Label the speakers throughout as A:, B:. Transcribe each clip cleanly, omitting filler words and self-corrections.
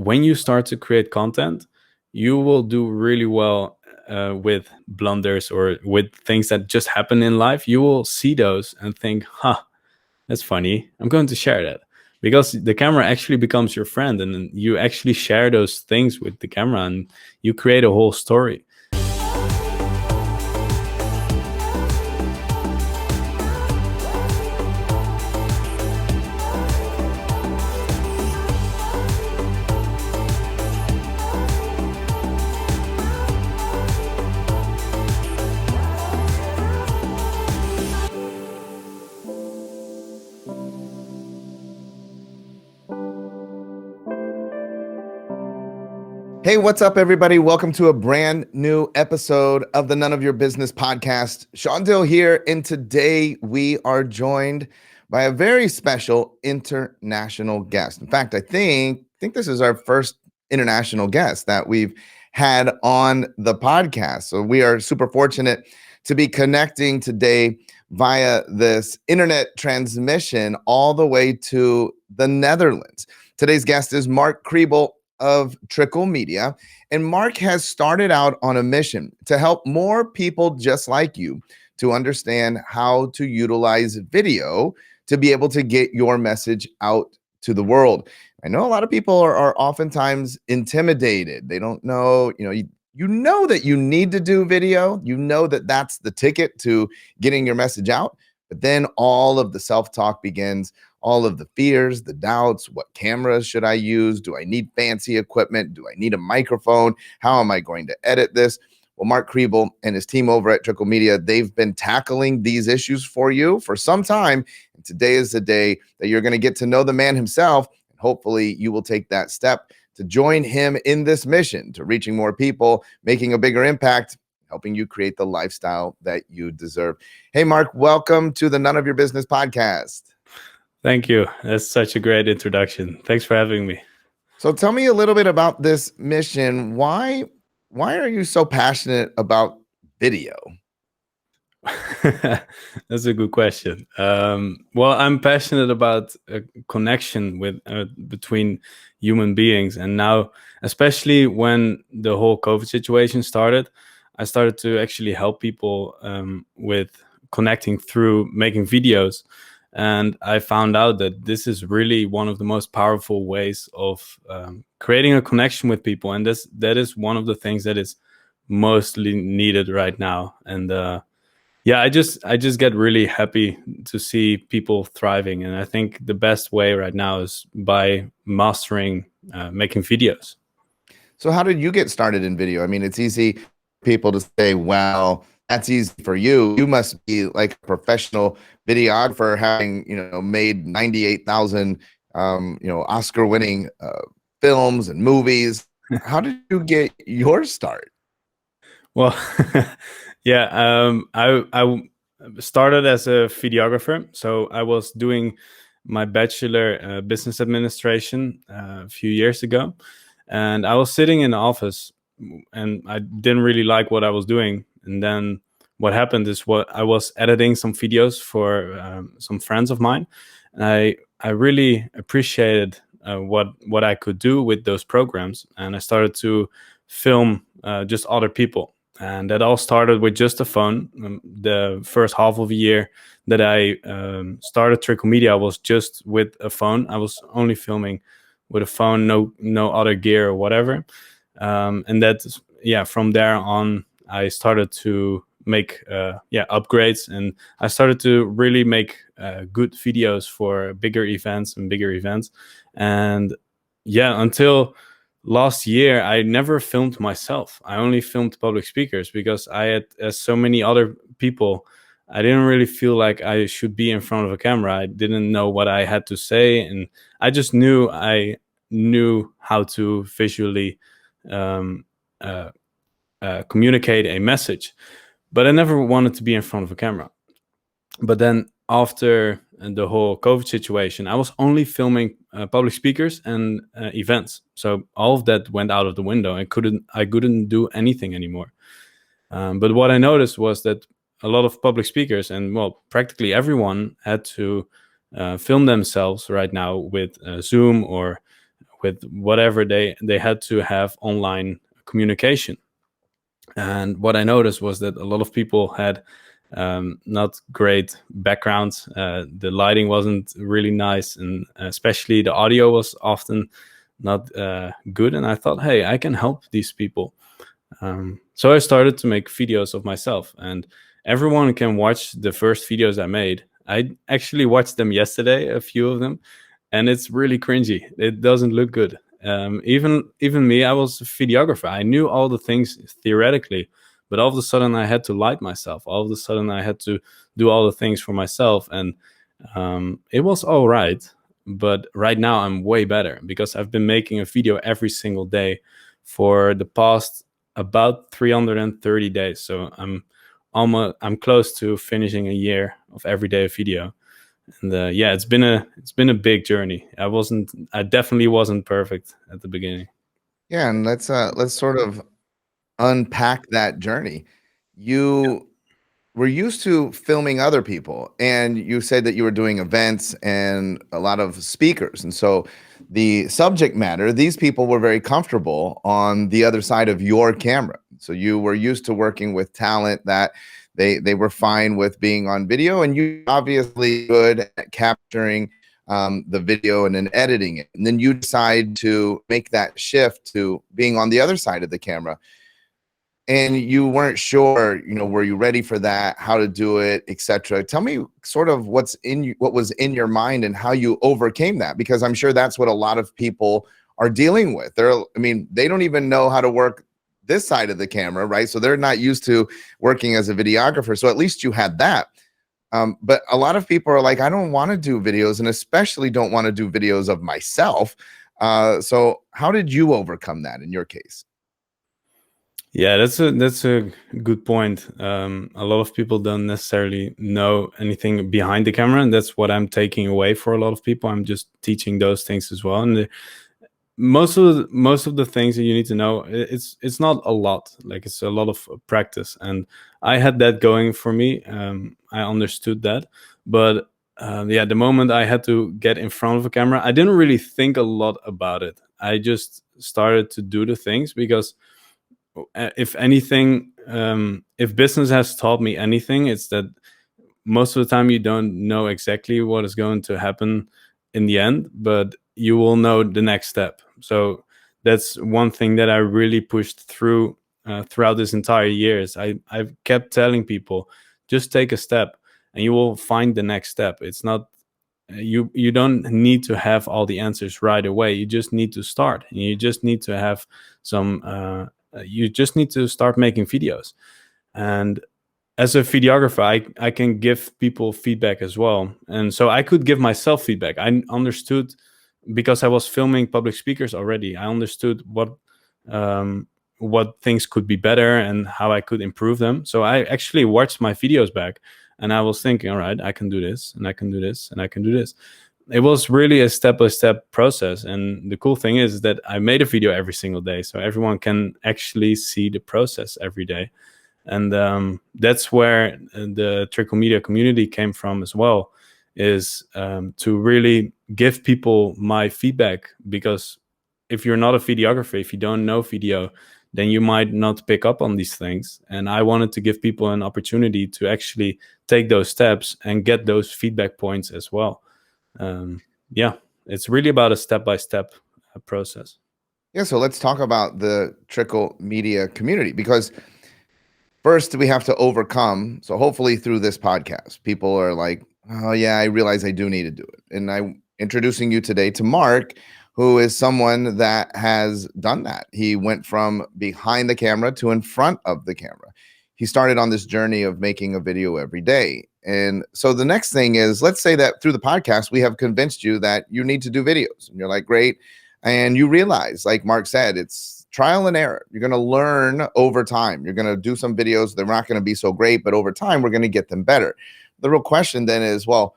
A: when you start to create content, you will do really well with blunders or with things that just happen in life. You will see those and think, huh, that's funny. I'm going to share that, because the camera actually becomes your friend, and then you actually share those things with the camera and you create a whole story.
B: Hey, what's up, everybody? Welcome to a brand new episode of the None of Your Business podcast. Sean Dill here, and today we are joined by a very special international guest. In fact, I think this is our first international guest that we've had on the podcast. So we are super fortunate to be connecting today via this internet transmission all the way to the Netherlands. Today's guest is Mark Kriebel of Trickle Media. And Mark has started out on a mission to help more people just like you to understand how to utilize video to be able to get your message out to the world. I know a lot of people are oftentimes intimidated. They don't know, you know that you need to do video. You know that that's the ticket to getting your message out. But then all of the self-talk begins. All of the fears, the doubts. What cameras should I use? Do I need fancy equipment? Do I need a microphone? How am I going to edit this? Well, Mark Kriebel and his team over at Trickle Media, they've been tackling these issues for you for some time. And today is the day that you're going to get to know the man himself. And hopefully you will take that step to join him in this mission to reaching more people, making a bigger impact, helping you create the lifestyle that you deserve. Hey, Mark, welcome to the None of Your Business podcast.
A: Thank you. That's such a great introduction. Thanks for having me.
B: So tell me a little bit about this mission. Why are you so passionate about video?
A: That's a good question. Well, I'm passionate about a connection with between human beings. And now, especially when the whole COVID situation started, I started to actually help people with connecting through making videos. And I found out that this is really one of the most powerful ways of creating a connection with people. And that is one of the things that is mostly needed right now. And I just get really happy to see people thriving. And I think the best way right now is by mastering making videos.
B: So how did you get started in video? I mean, it's easy for people to say, well, that's easy for you. You must be like a professional videographer, having made 98,000 Oscar-winning films and movies. How did you get your start?
A: Well, I started as a videographer. So I was doing my bachelor business administration a few years ago, and I was sitting in the office, and I didn't really like what I was doing. And then what happened is I was editing some videos for some friends of mine. And I really appreciated what I could do with those programs. And I started to film just other people. And that all started with just a phone. The first half of a year that I started Trickle Media was just with a phone. I was only filming with a phone, no other gear or whatever. And that's, from there on, I started to make upgrades, and I started to really make good videos for bigger events. And until last year, I never filmed myself. I only filmed public speakers because I had, as so many other people, I didn't really feel like I should be in front of a camera. I didn't know what I had to say, and I just knew I knew how to visually communicate a message, but I never wanted to be in front of a camera. But then after the whole COVID situation, I was only filming public speakers and events. So all of that went out of the window. I couldn't do anything anymore. But what I noticed was that a lot of public speakers, and practically everyone, had to film themselves right now with Zoom or with whatever they had to have online communication. And what I noticed was that a lot of people had not great backgrounds. The lighting wasn't really nice, and especially the audio was often not good. And I thought, hey, I can help these people. So I started to make videos of myself, and everyone can watch the first videos I made. I actually watched them yesterday, a few of them, and it's really cringy. It doesn't look good. Even me, I was a videographer. I knew all the things theoretically, but all of a sudden I had to light myself. All of a sudden I had to do all the things for myself, and it was all right. But right now I'm way better because I've been making a video every single day for the past about 330 days. So I'm close to finishing a year of everyday video. And yeah, it's been a big journey. I definitely wasn't perfect at the beginning.
B: Yeah, and let's sort of unpack that journey.
A: Yeah.
B: You were used to filming other people, and you said that you were doing events and a lot of speakers. And so the subject matter, these people were very comfortable on the other side of your camera. So you were used to working with talent that they were fine with being on video, and you obviously good at capturing the video and then editing it. And then you decide to make that shift to being on the other side of the camera, and you weren't sure, were you ready for that, how to do it, etc. Tell me sort of what was in your mind and how you overcame that, because I'm sure that's what a lot of people are dealing with. They don't even know how to work this side of the camera, right? So they're not used to working as a videographer. So at least you had that. But a lot of people are like, I don't want to do videos, and especially don't want to do videos of myself. So how did you overcome that in your case?
A: Yeah, that's a good point. A lot of people don't necessarily know anything behind the camera, and that's what I'm taking away for a lot of people. I'm just teaching those things as well, and most of the things that you need to know, it's not a lot. Like, it's a lot of practice, and I had that going for me. I understood that, but yeah, the moment I had to get in front of a camera, I didn't really think a lot about it. I just started to do the things because if anything, if business has taught me anything, it's that most of the time you don't know exactly what is going to happen in the end, but you will know the next step. So that's one thing that I really pushed through throughout this entire years. I've kept telling people, just take a step and you will find the next step. It's not you don't need to have all the answers right away. You just need to start, and you just need to have some you just need to start making videos. And as a videographer, I can give people feedback as well. And so I could give myself feedback. I understood, because I was filming public speakers already, I understood what things could be better and how I could improve them. So I actually watched my videos back, and I was thinking, all right, I can do this, and I can do this, and I can do this. It was really a step-by-step process. And the cool thing is that I made a video every single day, so everyone can actually see the process every day. And that's where the Trickle Media community came from as well, is to really give people my feedback. Because if you're not a videographer, if you don't know video, then you might not pick up on these things. And I wanted to give people an opportunity to actually take those steps and get those feedback points as well. Yeah, it's really about a step-by-step process.
B: Yeah, so let's talk about the Trickle Media community, because first we have to overcome. So hopefully through this podcast, people are like, oh yeah, I realize I do need to do it. And I'm introducing you today to Mark, who is someone that has done that. He went from behind the camera to in front of the camera. He started on this journey of making a video every day. And so the next thing is, let's say that through the podcast, we have convinced you that you need to do videos. And you're like, great. And you realize, like Mark said, it's trial and error. You're going to learn over time. You're going to do some videos. They're not going to be so great, but over time, we're going to get them better. The real question then is, well,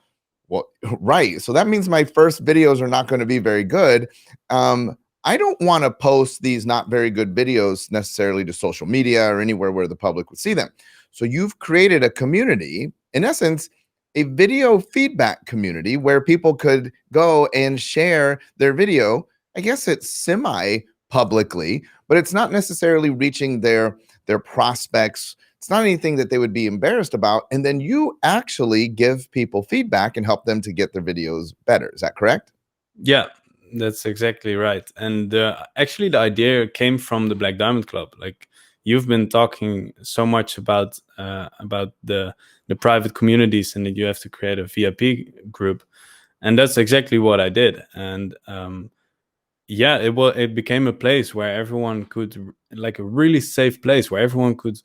B: right. So that means my first videos are not going to be very good. I don't want to post these not very good videos necessarily to social media or anywhere where the public would see them. So you've created a community, in essence, a video feedback community where people could go and share their video I guess it's semi publicly, but it's not necessarily reaching their prospects. It's not anything that they would be embarrassed about. And then you actually give people feedback and help them to get their videos better. Is that correct?
A: Yeah, that's exactly right. And actually, the idea came from the Black Diamond Club. Like, you've been talking so much about the private communities and that you have to create a VIP group, and that's exactly what I did. And yeah, it became a place where everyone could, like, a really safe place where everyone could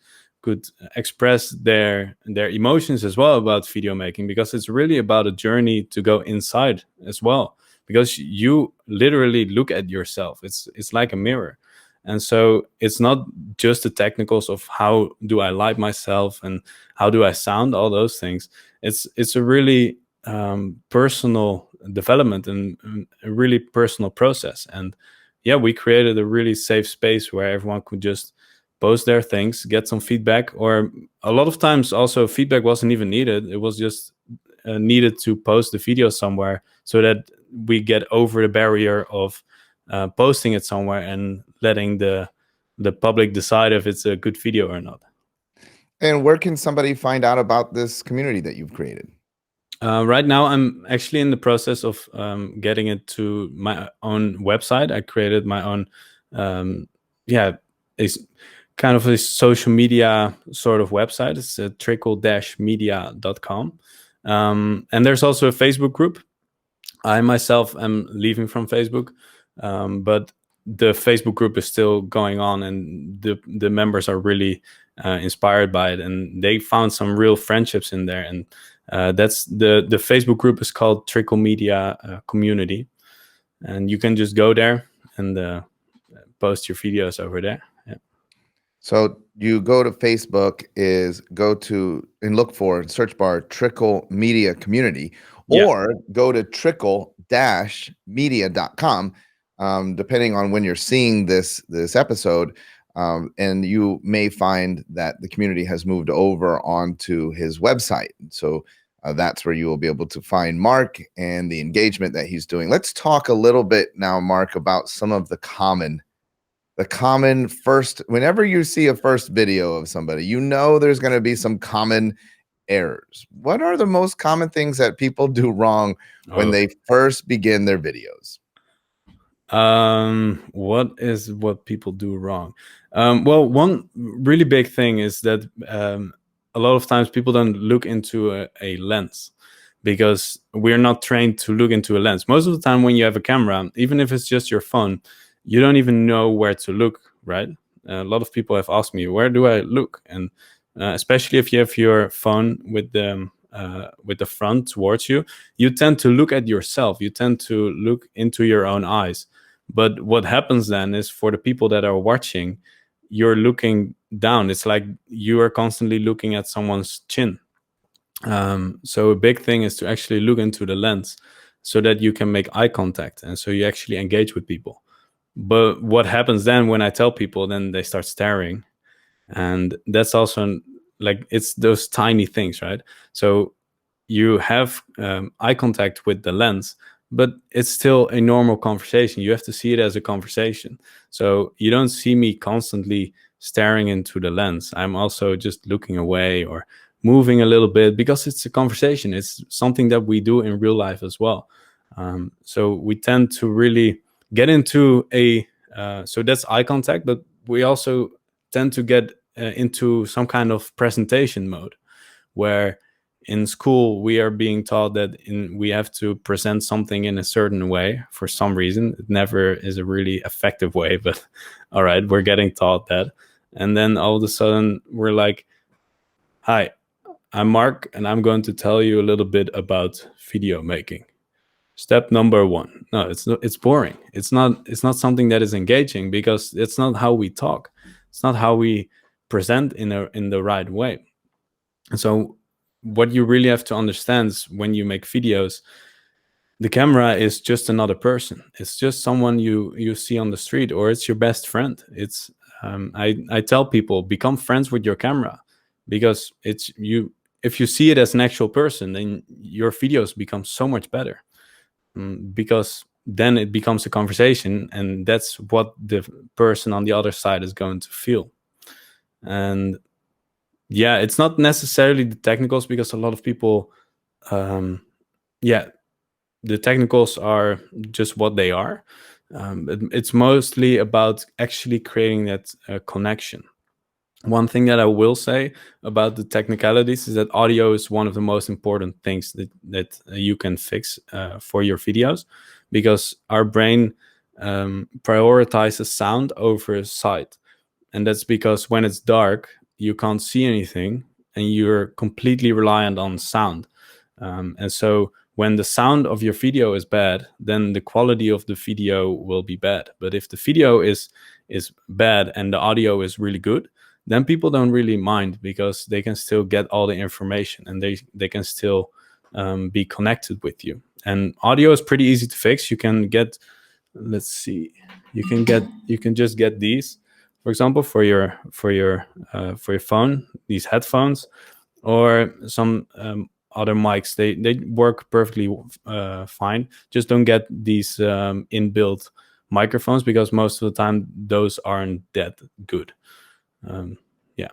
A: express their emotions as well about video making, because it's really about a journey to go inside as well, because you literally look at yourself. It's like a mirror. And so it's not just the technicals of how do I light myself and how do I sound, all those things. It's a really personal development and a really personal process. And yeah, we created a really safe space where everyone could just post their things, get some feedback, or a lot of times also feedback wasn't even needed. It was just needed to post the video somewhere so that we get over the barrier of posting it somewhere and letting the public decide if it's a good video or not.
B: And where can somebody find out about this community that you've created?
A: Right now, I'm actually in the process of getting it to my own website. I created my own, yeah, a kind of a social media sort of website. It's trickle-media.com. And there's also a Facebook group. I myself am leaving from Facebook, but the Facebook group is still going on, and the members are really inspired by it, and they found some real friendships in there. And that's the Facebook group is called Trickle Media Community, and you can just go there and post your videos over there. Yeah.
B: So you go to Facebook, is go to and look for search bar Trickle Media Community,
A: Yeah.
B: or go to trickle-media.com, depending on when you're seeing this episode. And you may find that the community has moved over onto his website. So that's where you will be able to find Mark and the engagement that he's doing. Let's talk a little bit now, Mark, about some of the common first, whenever you see a first video of somebody, you know there's going to be some common errors. What are the most common things that people do wrong when they first begin their videos?
A: What people do wrong? Well, one really big thing is that a lot of times people don't look into a lens, because we're not trained to look into a lens. Most of the time when you have a camera, even if it's just your phone, you don't even know where to look, right? A lot of people have asked me, where do I look? And especially if you have your phone with the front towards you, you tend to look at yourself. You tend to look into your own eyes. But what happens then is, for the people that are watching, you're looking down. It's like you are constantly looking at someone's chin. So a big thing is to actually look into the lens so that you can make eye contact, and so you actually engage with people. But what happens then when I tell people, then they start staring. And that's also, like, it's those tiny things, right? So you have eye contact with the lens, but it's still a normal conversation. You have to see it as a conversation. So you don't see me constantly staring into the lens. I'm also just looking away or moving a little bit, because it's a conversation. It's something that we do in real life as well. So we tend to really get into so that's eye contact, but we also tend to get into some kind of presentation mode, where in school we are being taught that we have to present something in a certain way. For some reason, it never is a really effective way, but all right, we're getting taught that. And then all of a sudden we're like, hi, I'm Mark, and I'm going to tell you a little bit about video making. Step number one. No, it's boring. It's not something that is engaging, because it's not how we talk. It's not how we present in the right way. And so what you really have to understand is, when you make videos, the camera is just another person. It's just someone you see on the street, or it's your best friend. It's I tell people, become friends with your camera, because it's you. If you see it as an actual person, then your videos become so much better. Because then it becomes a conversation, and that's what the person on the other side is going to feel. And yeah, it's not necessarily the technicals, because a lot of people, yeah, the technicals are just what they are. It's mostly about actually creating that connection. One thing that I will say about the technicalities is that audio is one of the most important things that you can fix for your videos, because our brain prioritizes sound over sight. And that's because when it's dark, you can't see anything, and you're completely reliant on sound. And so when the sound of your video is bad, then the quality of the video will be bad. But if the video is bad and the audio is really good, then people don't really mind, because they can still get all the information, and they can still be connected with you. And audio is pretty easy to fix. You can get, let's see, you can just get these, for example, for your phone, these headphones, or some other mics. They work perfectly fine. Just don't get these inbuilt microphones, because most of the time those aren't that good. Yeah.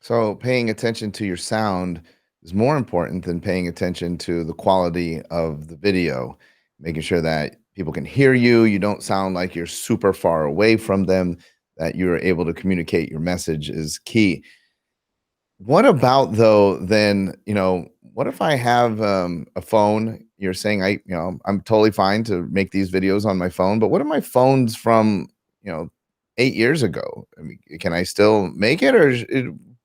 B: So paying attention to your sound is more important than paying attention to the quality of the video, making sure that people can hear you, you don't sound like you're super far away from them, that you're able to communicate your message is key. What about though, then, what if I have a phone? You're saying I'm totally fine to make these videos on my phone, but what are my phones from, you know, 8 years ago? I mean, can I still make it, or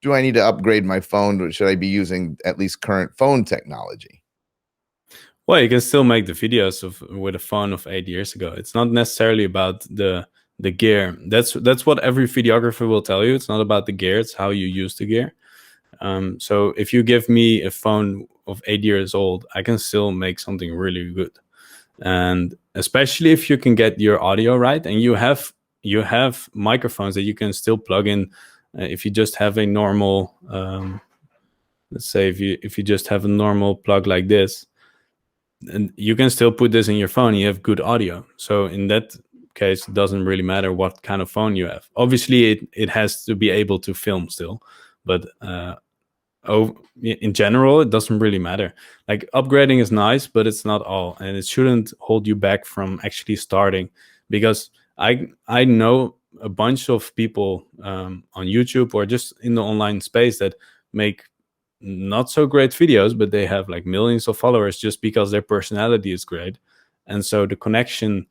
B: do I need to upgrade my phone? Or should I be using at least current phone technology?
A: Well, you can still make the videos with a phone of 8 years ago. It's not necessarily about the gear. That's what every videographer will tell you. It's not about the gear. It's how you use the gear. So if you give me a phone of 8 years old, I can still make something really good. And especially if you can get your audio right, and you have microphones that you can still plug in. If you just have a normal, let's say if you just have a normal plug like this, and you can still put this in your phone, you have good audio. So in that case, it doesn't really matter what kind of phone you have. Obviously, it has to be able to film still, but in general, it doesn't really matter. Like, upgrading is nice, but it's not all, and it shouldn't hold you back from actually starting. Because I know a bunch of people on YouTube or just in the online space that make not so great videos, but they have like millions of followers just because their personality is great, and so the connection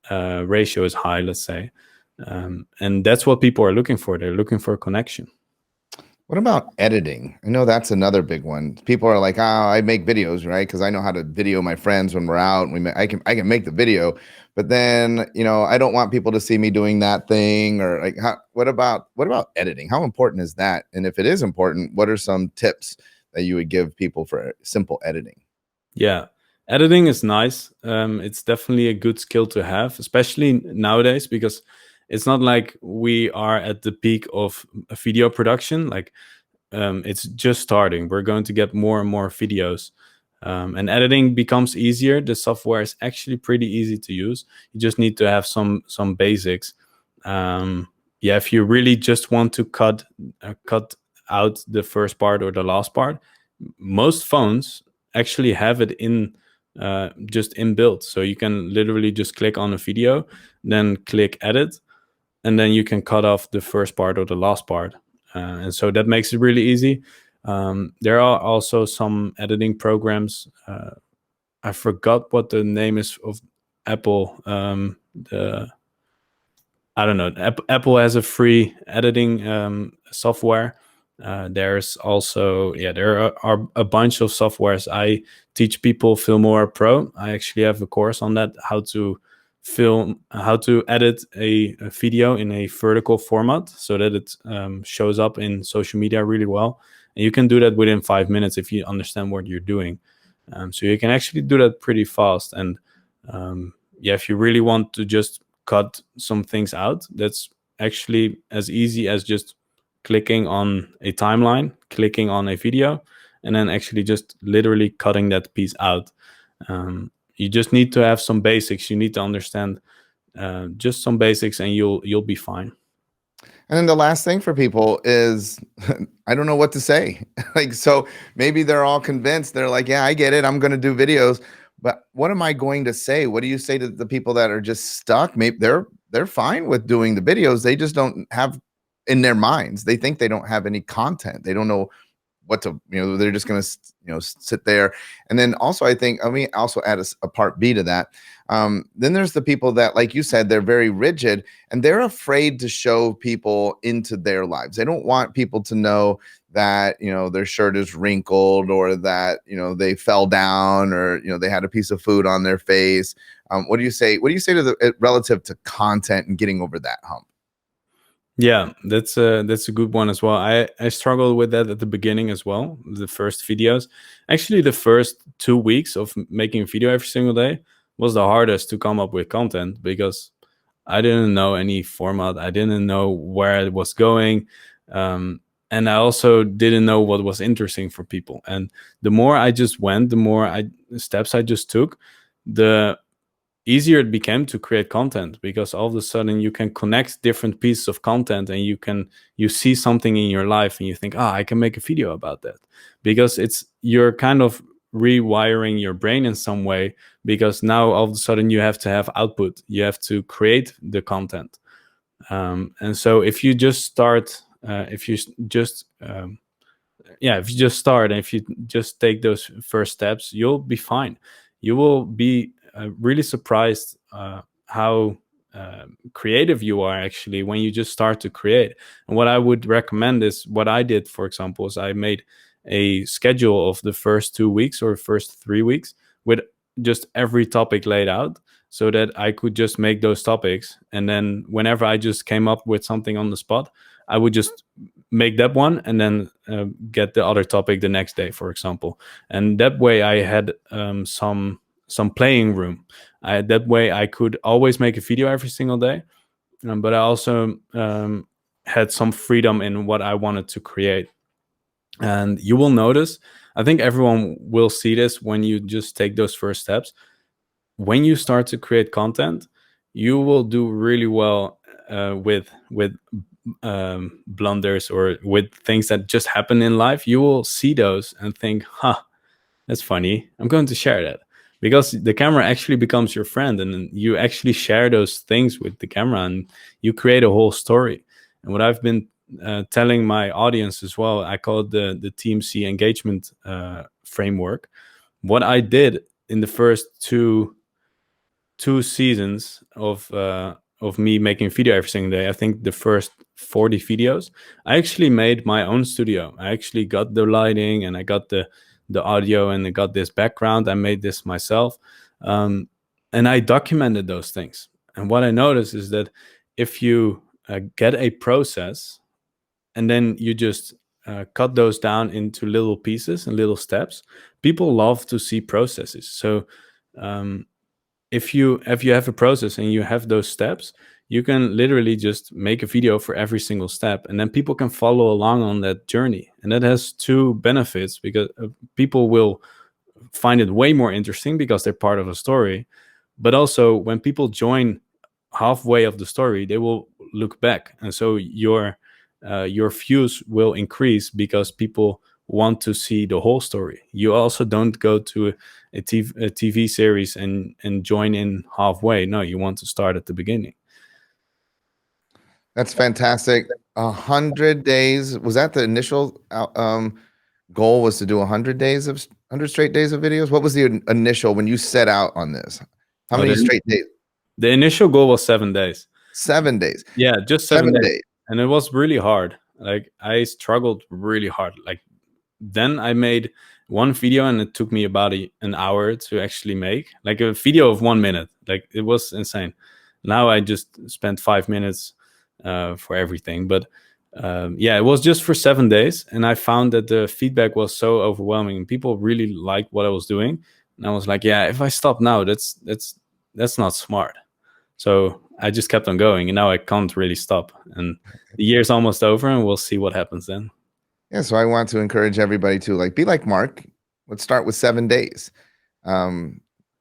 A: ratio is high, let's say. And that's what people are looking for. They're looking for a connection.
B: What about editing? I know that's another big one. People are like, "Oh, I make videos, right? Because I know how to video my friends when we're out, and I can make the video, but then I don't want people to see me doing that thing." Or like, what about editing? How important is that? And if it is important, what are some tips that you would give people for simple editing?
A: Yeah, editing is nice. It's definitely a good skill to have, especially nowadays, because it's not like we are at the peak of a video production. Like, it's just starting. We're going to get more and more videos, and editing becomes easier. The software is actually pretty easy to use. You just need to have some basics. Yeah, if you really just want to cut out the first part or the last part, most phones actually have it in just inbuilt, so you can literally just click on a video, then click edit, and then you can cut off the first part or the last part. And so that makes it really easy. There are also some editing programs. I forgot what the name is of Apple. The I don't know. Apple has a free editing software. There's also, yeah, there are a bunch of softwares. I teach people Filmora Pro. I actually have a course on that, how to edit a video in a vertical format so that it shows up in social media really well. And you can do that within 5 minutes if you understand what you're doing. So you can actually do that pretty fast. And yeah, if you really want to just cut some things out, that's actually as easy as just clicking on a timeline, clicking on a video, and then actually just literally cutting that piece out. You just need to have some basics. You need to understand just some basics, and you'll be fine.
B: And then the last thing for people is I don't know what to say. Like, so maybe they're all convinced. They're like, yeah, I get it. I'm going to do videos. But what am I going to say? What do you say to the people that are just stuck? Maybe they're fine with doing the videos. They just don't have in their minds. They think they don't have any content. They don't know what to, they're just going to, sit there. And then also, I think, let me also add a part B to that. Then there's the people that, like you said, they're very rigid and they're afraid to show people into their lives. They don't want people to know that, their shirt is wrinkled or that, they fell down or, they had a piece of food on their face. What do you say? What do you say to the relative to content and getting over that hump?
A: Yeah, that's a good one as well. I struggled with that at the beginning as well. The first videos, actually, the first 2 weeks of making a video every single day was the hardest to come up with content because I didn't know any format. I didn't know where it was going, and I also didn't know what was interesting for people. And the more I just went, the more steps I just took, the easier it became to create content, because all of a sudden you can connect different pieces of content, and you see something in your life and you think, I can make a video about that, because you're kind of rewiring your brain in some way, because now all of a sudden you have to have output, you have to create the content. And so if you just start, if you just if you just start and if you just take those first steps, you'll be fine. You will be really surprised how creative you are actually when you just start to create. And what I would recommend is, what I did, for example, is I made a schedule of the first 2 weeks or first 3 weeks with just every topic laid out, so that I could just make those topics, and then whenever I just came up with something on the spot, I would just make that one and then get the other topic the next day, for example. And that way I had some playing room. That way I could always make a video every single day, but I also had some freedom in what I wanted to create. And you will notice, I think everyone will see this when you just take those first steps. When you start to create content, you will do really well with blunders or with things that just happen in life. You will see those and think, that's funny, I'm going to share that, because the camera actually becomes your friend, and you actually share those things with the camera, and you create a whole story. And what I've been telling my audience as well, I call it the TMC engagement framework. What I did in the first two seasons of me making video every single day, I think the first 40 videos, I actually made my own studio. I actually got the lighting, and I got the audio, and I got this background. I made this myself, and I documented those things. And what I noticed is that if you get a process, and then you just cut those down into little pieces and little steps, people love to see processes. So if you have a process and you have those steps, you can literally just make a video for every single step, and then people can follow along on that journey. And that has two benefits, because people will find it way more interesting because they're part of a story. But also, when people join halfway of the story, they will look back, and so your views will increase because people want to see the whole story. You also don't go to a TV series and join in halfway. No, you want to start at the beginning.
B: That's fantastic. 100 days, was that the initial goal, was to do 100 days of 100 straight days of videos? What was the initial when you set out on this? How many straight days?
A: The initial goal was 7 days.
B: 7 days.
A: Yeah, just 7 days. And it was really hard. Like, I struggled really hard. Like, then I made one video, and it took me about an hour to actually make, like, a video of 1 minute. Like, it was insane. Now I just spent 5 minutes for everything. But it was just for 7 days, and I found that the feedback was so overwhelming. People really liked what I was doing, and I was like, yeah, if I stop now, that's not smart. So I just kept on going, and now I can't really stop. And the year's almost over, and we'll see what happens then.
B: Yeah, so I want to encourage everybody to be like Mark. Let's start with 7 days.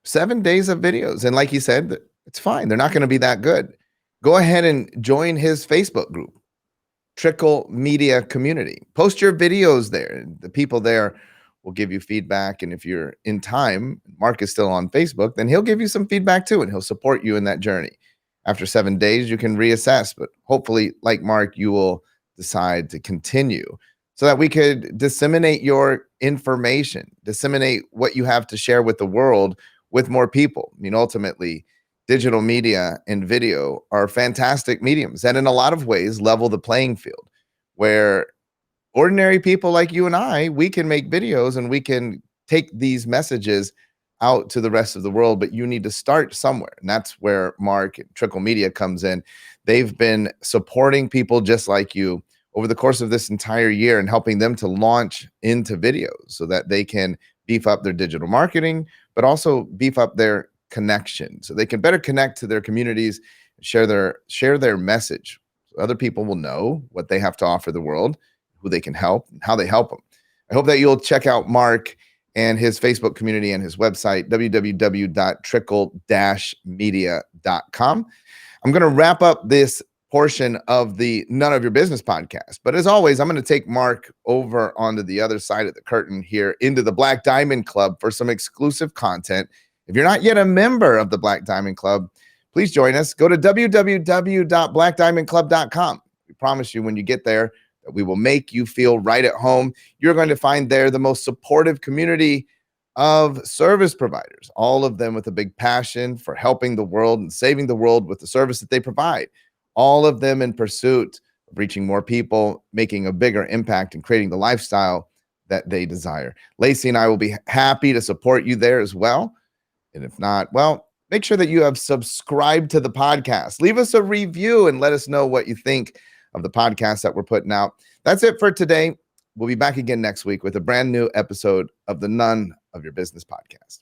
B: 7 days of videos. And like he said, it's fine. They're not going to be that good. Go ahead and join his Facebook group, Trickle Media Community. Post your videos there. The people there will give you feedback. And if you're in time, Mark is still on Facebook, then he'll give you some feedback too, and he'll support you in that journey. After 7 days, you can reassess, but hopefully, like Mark, you will decide to continue so that we could disseminate your information, disseminate what you have to share with the world with more people. I mean, ultimately, digital media and video are fantastic mediums and in a lot of ways level the playing field, where ordinary people like you and I, we can make videos and we can take these messages out to the rest of the world, but you need to start somewhere. And that's where Mark and Trickle Media comes in. They've been supporting people just like you over the course of this entire year and helping them to launch into videos so that they can beef up their digital marketing, but also beef up their connection so they can better connect to their communities, share their message. So other people will know what they have to offer the world, who they can help, and how they help them. I hope that you'll check out Mark and his Facebook community and his website, www.trickle-media.com. I'm going to wrap up this portion of the None of Your Business podcast. But as always, I'm going to take Mark over onto the other side of the curtain here into the Black Diamond Club for some exclusive content. If you're not yet a member of the Black Diamond Club, please join us. Go to www.blackdiamondclub.com. We promise you when you get there that we will make you feel right at home. You're going to find there the most supportive community of service providers, all of them with a big passion for helping the world and saving the world with the service that they provide, all of them in pursuit of reaching more people, making a bigger impact, and creating the lifestyle that they desire. Lacey and I will be happy to support you there as well. And if not, well, make sure that you have subscribed to the podcast. Leave us a review and let us know what you think of the podcast that we're putting out. That's it for today. We'll be back again next week with a brand new episode of the None of Your Business podcast.